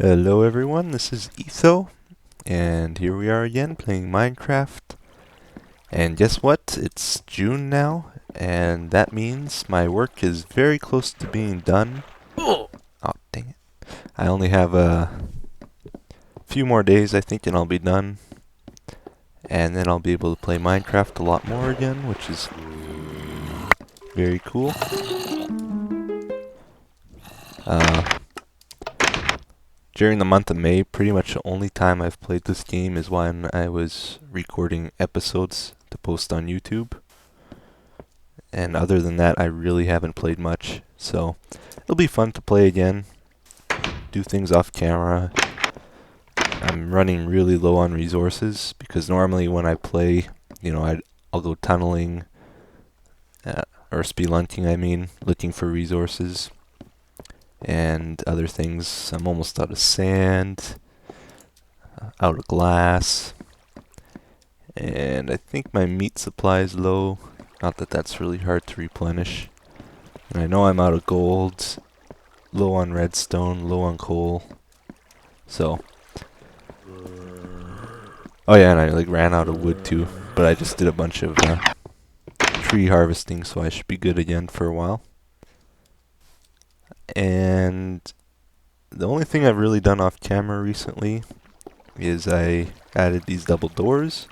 Hello everyone, this is Etho, and here we are again playing Minecraft. And guess what? It's June now, and that means my work is very close to being done. Oh, dang it. I only have a few more days, I think, and I'll be done. And then I'll be able to play Minecraft a lot more again, which is very cool. During the month of May, pretty much the only time I've played this game is when I was recording episodes to post on YouTube. And other than that, I really haven't played much. So it'll be fun to play again, do things off camera. I'm running really low on resources because normally when I play, I'll go tunneling, or spelunking, looking for resources and other things. I'm almost out of sand, out of glass, and I think my meat supply is low. Not that that's really hard to replenish. And I know I'm out of gold, low on redstone, low on coal. So, oh yeah, and I ran out of wood too, but I just did a bunch of tree harvesting, so I should be good again for a while. And the only thing I've really done off camera recently is I added these double doors,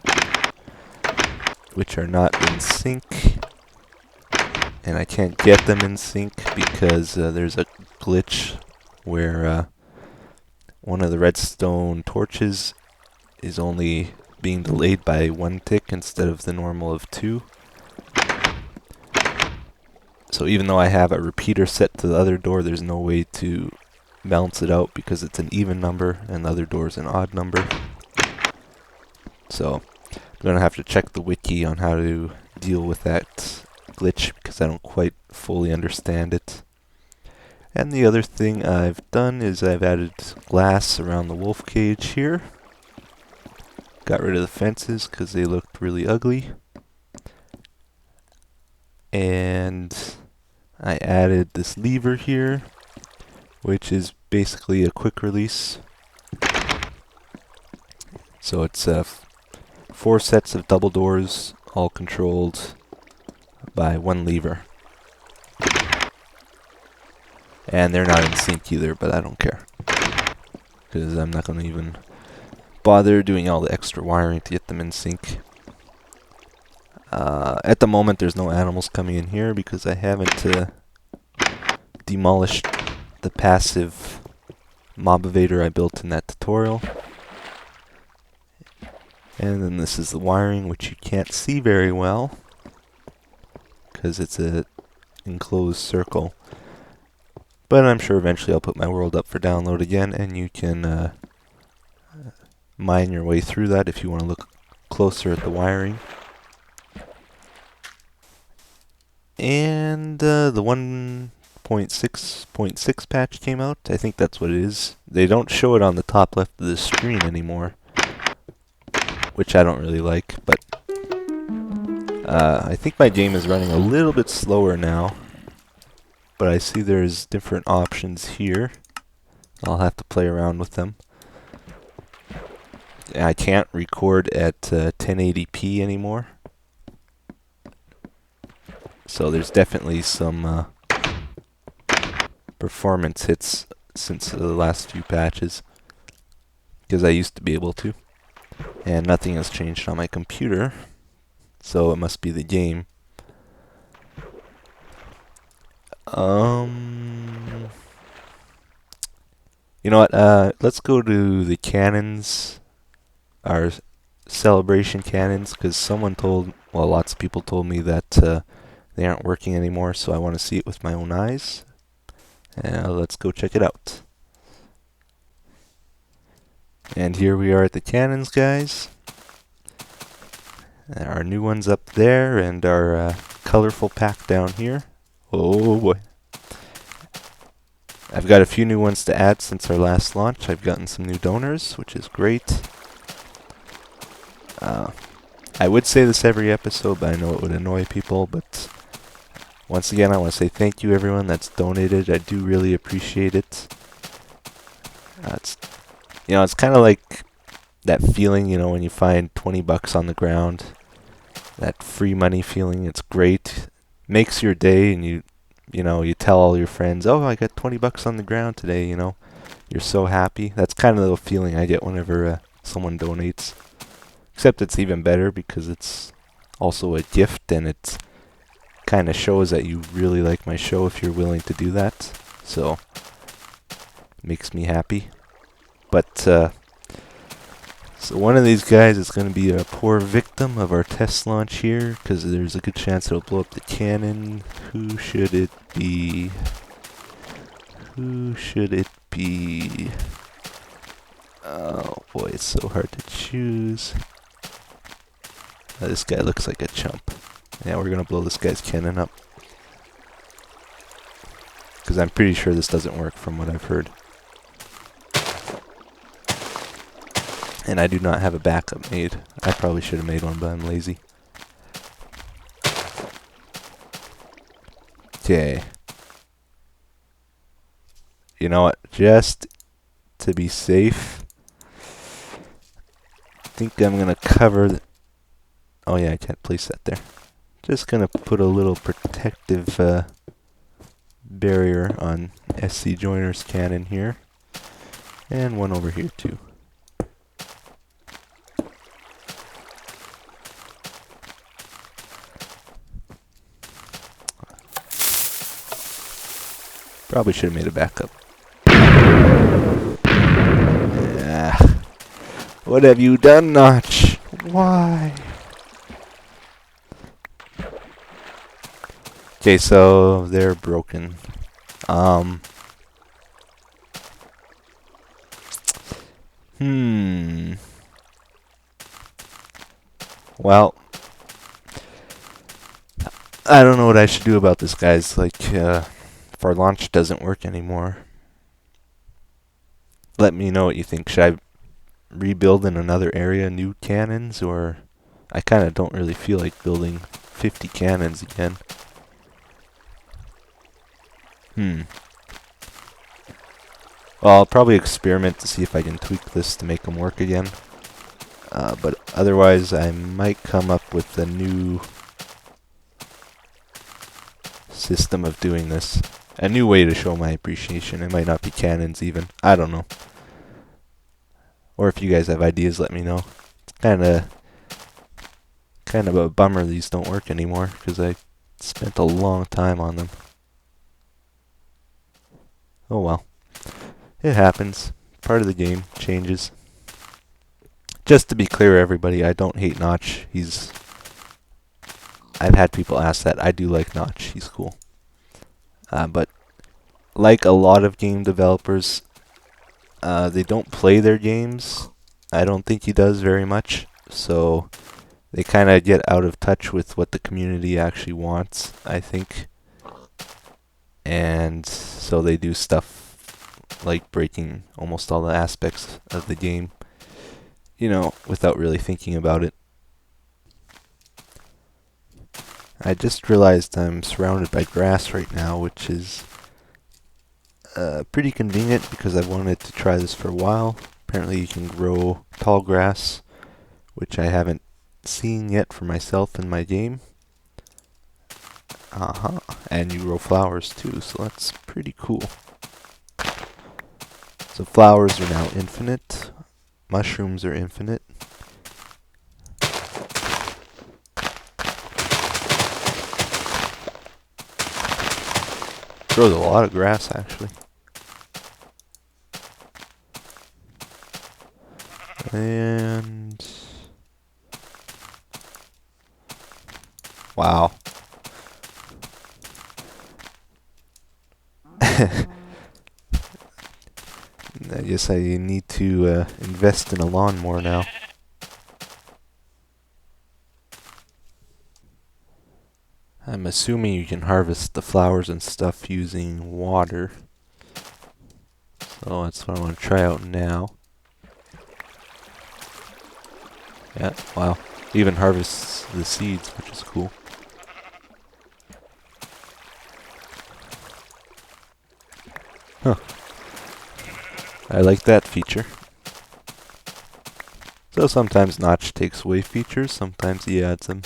which are not in sync, and I can't get them in sync because there's a glitch where one of the redstone torches is only being delayed by 1 tick instead of the normal of 2. So even though I have a repeater set to the other door, there's no way to balance it out because it's an even number and the other door is an odd number. So I'm going to have to check the wiki on how to deal with that glitch because I don't quite fully understand it. And the other thing I've done is I've added glass around the wolf cage here. Got rid of the fences because they looked really ugly. And I added this lever here, which is basically a quick release. So it's 4 sets of double doors, all controlled by 1 lever. And they're not in sync either, but I don't care, because I'm not going to even bother doing all the extra wiring to get them in sync. At the moment, there's no animals coming in here because I haven't demolished the passive mob evader I built in that tutorial. And then this is the wiring, which you can't see very well because it's an enclosed circle. But I'm sure eventually I'll put my world up for download again, and you can mine your way through that if you want to look closer at the wiring. And the 1.6.6 patch came out. I think that's what it is. They don't show it on the top left of the screen anymore, which I don't really like, but I think my game is running a little bit slower now. But I see there's different options here. I'll have to play around with them. I can't record at 1080p anymore. So there's definitely some performance hits since the last few patches, because I used to be able to. And nothing has changed on my computer, so it must be the game. You know what, let's go to the cannons, our celebration cannons, because lots of people told me that they aren't working anymore, so I want to see it with my own eyes. Let's go check it out. And here we are at the cannons, guys. Our new one's up there, and our colorful pack down here. Oh boy. I've got a few new ones to add since our last launch. I've gotten some new donors, which is great. I would say this every episode, but I know it would annoy people, but once again, I want to say thank you everyone that's donated. I do really appreciate it. It's It's kind of like that feeling, when you find 20 bucks on the ground, that free money feeling. It's great. Makes your day, and you tell all your friends, "Oh, I got 20 bucks on the ground today," You're so happy. That's kind of the feeling I get whenever someone donates. Except it's even better because it's also a gift, and it kind of shows that you really like my show if you're willing to do that. So, makes me happy. But, so one of these guys is going to be a poor victim of our test launch here, because there's a good chance it'll blow up the cannon. Who should it be? Who should it be? Oh boy, it's so hard to choose. This guy looks like a chump. Yeah, we're going to blow this guy's cannon up. Because I'm pretty sure this doesn't work from what I've heard. And I do not have a backup made. I probably should have made one, but I'm lazy. Okay. You know what? Just to be safe, I think I'm going to cover... Oh yeah, I can't place that there. Just going to put a little protective barrier on SC Joiner's cannon here. And one over here too. Probably should have made a backup. Yeah. What have you done, Notch? Why? Okay, so they're broken. Well, I don't know what I should do about this, guys. Like, if our launch doesn't work anymore, let me know what you think. Should I rebuild in another area, new cannons, or I kind of don't really feel like building 50 cannons again. Well, I'll probably experiment to see if I can tweak this to make them work again. But otherwise, I might come up with a new system of doing this. A new way to show my appreciation. It might not be cannons even. I don't know. Or if you guys have ideas, let me know. It's kind of a bummer these don't work anymore, because I spent a long time on them. Oh well. It happens. Part of the game. Changes. Just to be clear, everybody, I don't hate Notch. I've had people ask that. I do like Notch. He's cool. But like a lot of game developers, they don't play their games. I don't think he does very much. So they kind of get out of touch with what the community actually wants, I think. And so they do stuff like breaking almost all the aspects of the game, without really thinking about it. I just realized I'm surrounded by grass right now, which is pretty convenient because I've wanted to try this for a while. Apparently you can grow tall grass, which I haven't seen yet for myself in my game. And you grow flowers too, so that's pretty cool. So flowers are now infinite. Mushrooms are infinite. Grows a lot of grass, actually. And... wow. I guess I need to invest in a lawnmower now. I'm assuming you can harvest the flowers and stuff using water. So that's what I want to try out now. Yeah, wow. Even harvests the seeds, which is cool. Huh. I like that feature. So sometimes Notch takes away features, sometimes he adds them.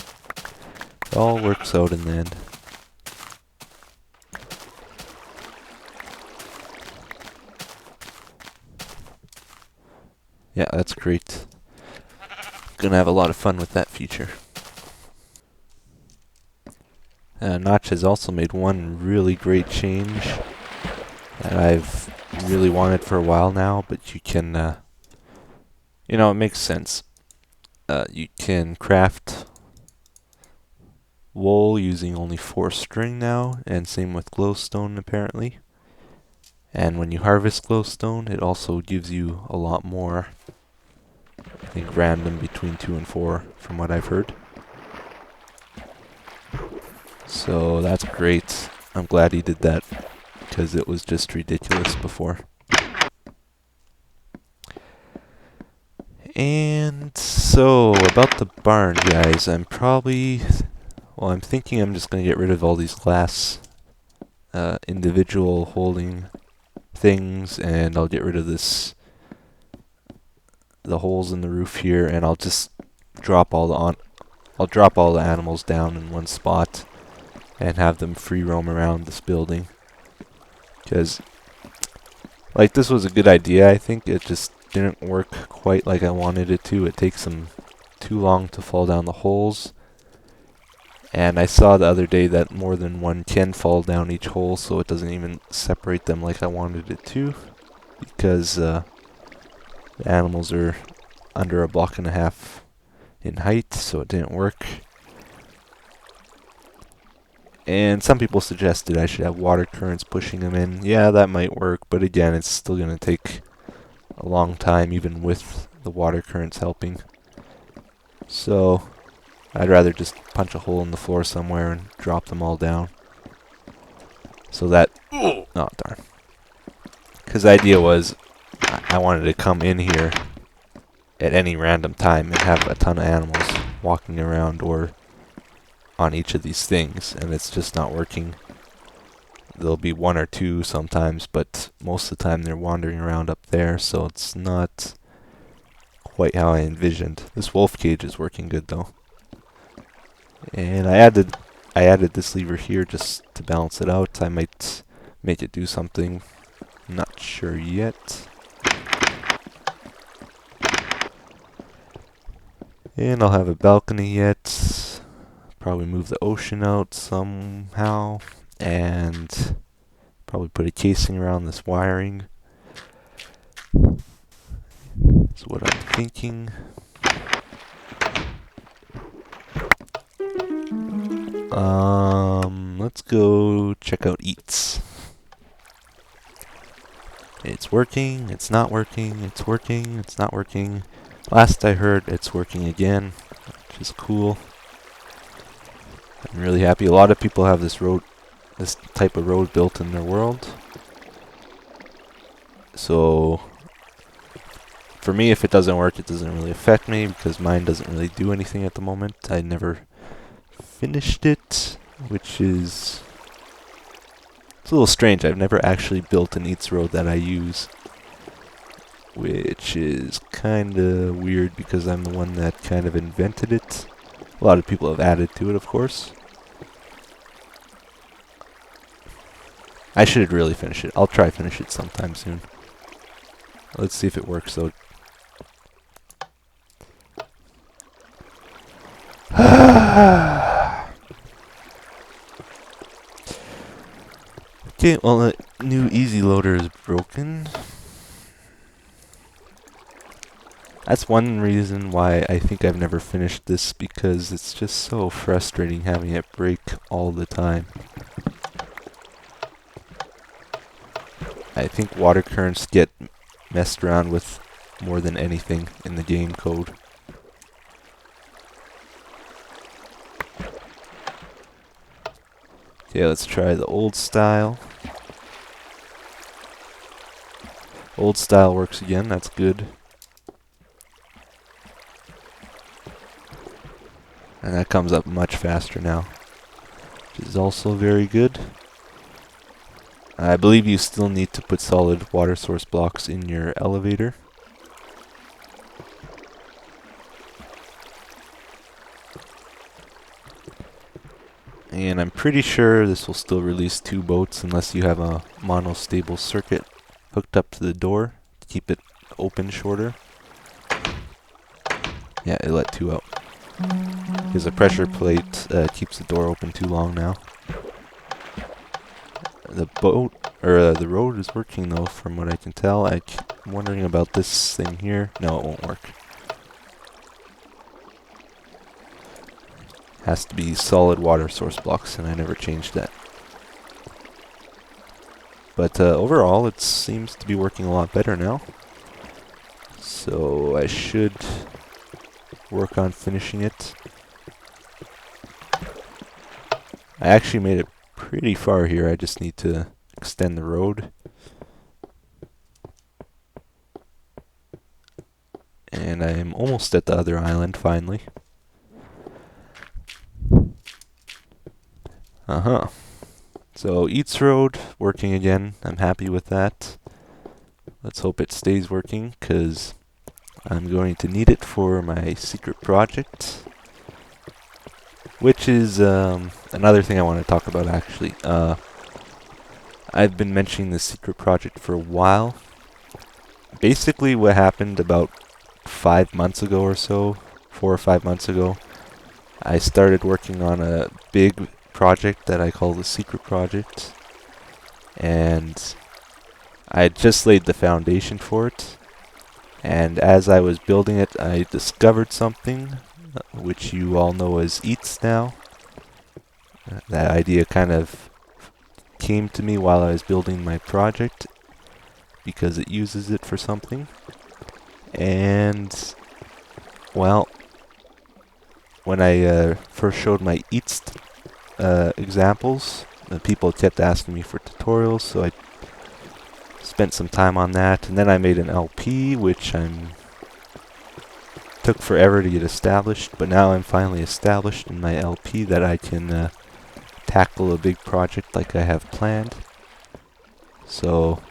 It all works out in the end. Yeah, that's great. Gonna have a lot of fun with that feature. Notch has also made one really great change that I've really wanted for a while now, but you can, you know, it makes sense. You can craft wool using only 4 string now, and same with glowstone apparently. And when you harvest glowstone, it also gives you a lot more. I think random between 2 and 4 from what I've heard. So that's great. I'm glad he did that because it was just ridiculous before. And so about the barn, guys, I'm thinking I'm just going to get rid of all these glass individual holding things, and I'll get rid of the holes in the roof here, and I'll just drop all the animals down in one spot and have them free roam around this building. Because, like, this was a good idea, I think. It just didn't work quite like I wanted it to. It takes them too long to fall down the holes. And I saw the other day that more than one can fall down each hole, so it doesn't even separate them like I wanted it to. Because the animals are under 1.5 blocks in height, so it didn't work. And some people suggested I should have water currents pushing them in. Yeah, that might work, but again, it's still going to take a long time, even with the water currents helping. So I'd rather just punch a hole in the floor somewhere and drop them all down. So that... Oh, darn. Because the idea was I wanted to come in here at any random time and have a ton of animals walking around or on each of these things, and it's just not working. There'll be 1 or 2 sometimes, but most of the time they're wandering around up there, so it's not quite how I envisioned. This wolf cage is working good though. And I added this lever here just to balance it out. I might make it do something. Not sure yet. And I'll have a balcony yet. Probably move the ocean out somehow, and probably put a casing around this wiring. That's what I'm thinking. Let's go check out Eats. It's working, it's not working, it's working, it's not working. Last I heard, it's working again, which is cool. I'm really happy. A lot of people have this type of road built in their world. So for me, if it doesn't work, it doesn't really affect me because mine doesn't really do anything at the moment. I never finished it, which is... It's a little strange. I've never actually built an Eats road that I use, which is kind of weird because I'm the one that kind of invented it. A lot of people have added to it, of course. I should really finish it. I'll try finish it sometime soon. Let's see if it works though. Okay, well the new easy loader is broken. That's one reason why I think I've never finished this, because it's just so frustrating having it break all the time. I think water currents get messed around with more than anything in the game code. Okay, let's try the old style. Old style works again, that's good. And that comes up much faster now, which is also very good. I believe you still need to put solid water source blocks in your elevator. And I'm pretty sure this will still release 2 boats unless you have a monostable circuit hooked up to the door to keep it open shorter. Yeah, it let 2 out. Because the pressure plate keeps the door open too long now. The boat, or the road is working though, from what I can tell. I'm wondering about this thing here. No, it won't work. Has to be solid water source blocks, and I never changed that. But overall, it seems to be working a lot better now. So I should work on finishing it. I actually made it pretty far here. I just need to extend the road. And I'm almost at the other island, finally. So Eats Road, working again. I'm happy with that. Let's hope it stays working, because I'm going to need it for my secret project. Which is another thing I want to talk about, actually. I've been mentioning this secret project for a while. Basically, what happened about 5 months ago or so, 4 or 5 months ago, I started working on a big project that I call the secret project. And I had just laid the foundation for it. And as I was building it, I discovered something, which you all know as Eats now. That idea kind of came to me while I was building my project, because it uses it for something. And, well, when I first showed my Eats examples, people kept asking me for tutorials, so I spent some time on that. And then I made an LP, which took forever to get established, but now I'm finally established in my LP that I can tackle a big project like I have planned. So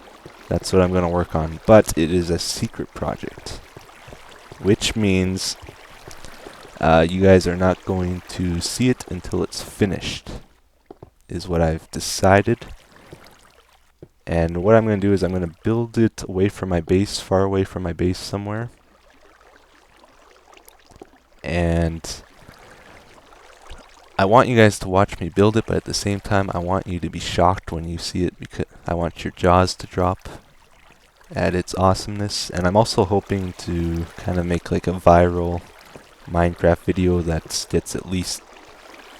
that's what I'm going to work on. But it is a secret project, which means you guys are not going to see it until it's finished, is what I've decided. And what I'm going to do is I'm going to build it away from my base, far away from my base somewhere. And I want you guys to watch me build it, but at the same time I want you to be shocked when you see it, because I want your jaws to drop at its awesomeness. And I'm also hoping to kind of make like a viral Minecraft video that gets at least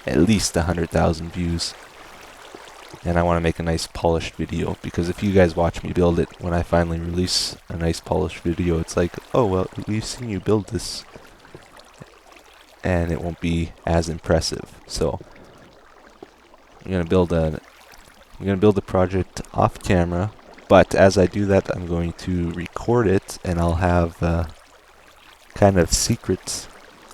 100,000 views. And I want to make a nice polished video, because if you guys watch me build it, when I finally release a nice polished video, it's like, oh well, we've seen you build this, and it won't be as impressive. So I'm gonna build the project off camera, but as I do that, I'm going to record it, and I'll have kind of secret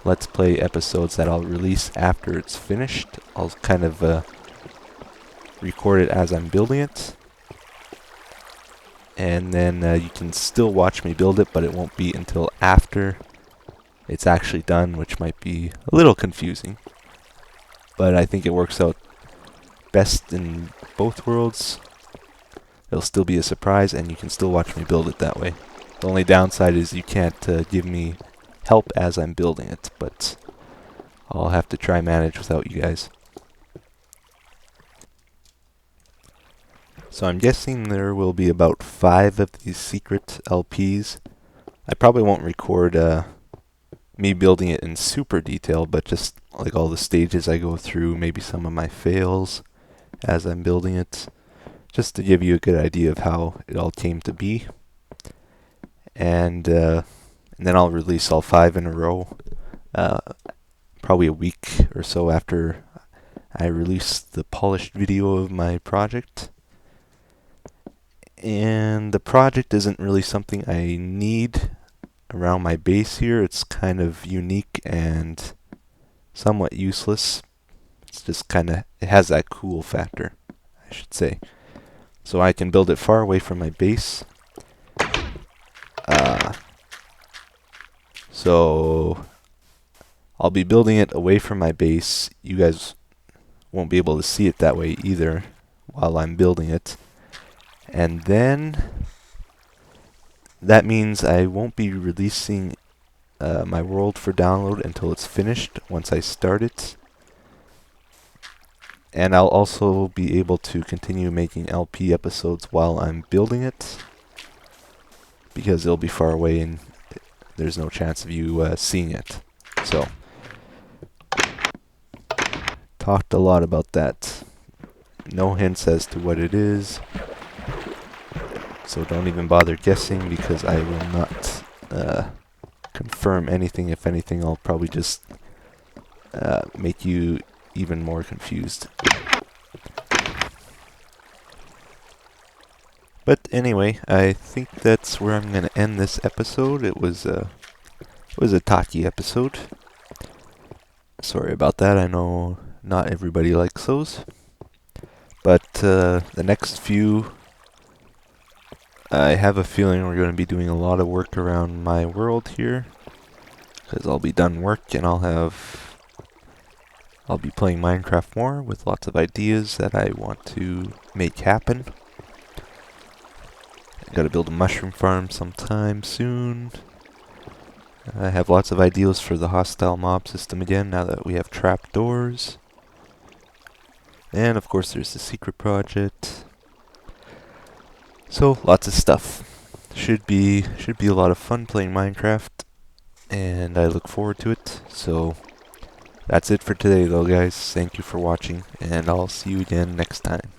Let's Play episodes that I'll release after it's finished. I'll kind of record it as I'm building it, and then you can still watch me build it, but it won't be until after it's actually done, which might be a little confusing. But I think it works out best in both worlds. It'll still be a surprise, and you can still watch me build it that way. The only downside is you can't give me help as I'm building it, but I'll have to try manage without you guys. So I'm guessing there will be about 5 of these secret LPs. I probably won't record me building it in super detail, but just like all the stages I go through, maybe some of my fails as I'm building it, just to give you a good idea of how it all came to be. And then I'll release all 5 in a row, probably a week or so after I release the polished video of my project. And the project isn't really something I need around my base here. It's kind of unique and somewhat useless. It's just kind of, it has that cool factor, I should say. So I can build it far away from my base. So I'll be building it away from my base. You guys won't be able to see it that way either while I'm building it. And then that means I won't be releasing my world for download until it's finished once I start it. And I'll also be able to continue making LP episodes while I'm building it, because it'll be far away and there's no chance of you seeing it. So, talked a lot about that. No hints as to what it is, so don't even bother guessing, because I will not confirm anything. If anything, I'll probably just make you even more confused. But anyway, I think that's where I'm going to end this episode. It was a Talkie episode. Sorry about that. I know not everybody likes those. But the next few, I have a feeling we're going to be doing a lot of work around my world here, because I'll be done work and I'll be playing Minecraft more with lots of ideas that I want to make happen. I gotta build a mushroom farm sometime soon. I have lots of ideas for the hostile mob system again, now that we have trapdoors. And of course there's the secret project. So lots of stuff. Should be a lot of fun playing Minecraft, and I look forward to it. So that's it for today though, guys. Thank you for watching, and I'll see you again next time.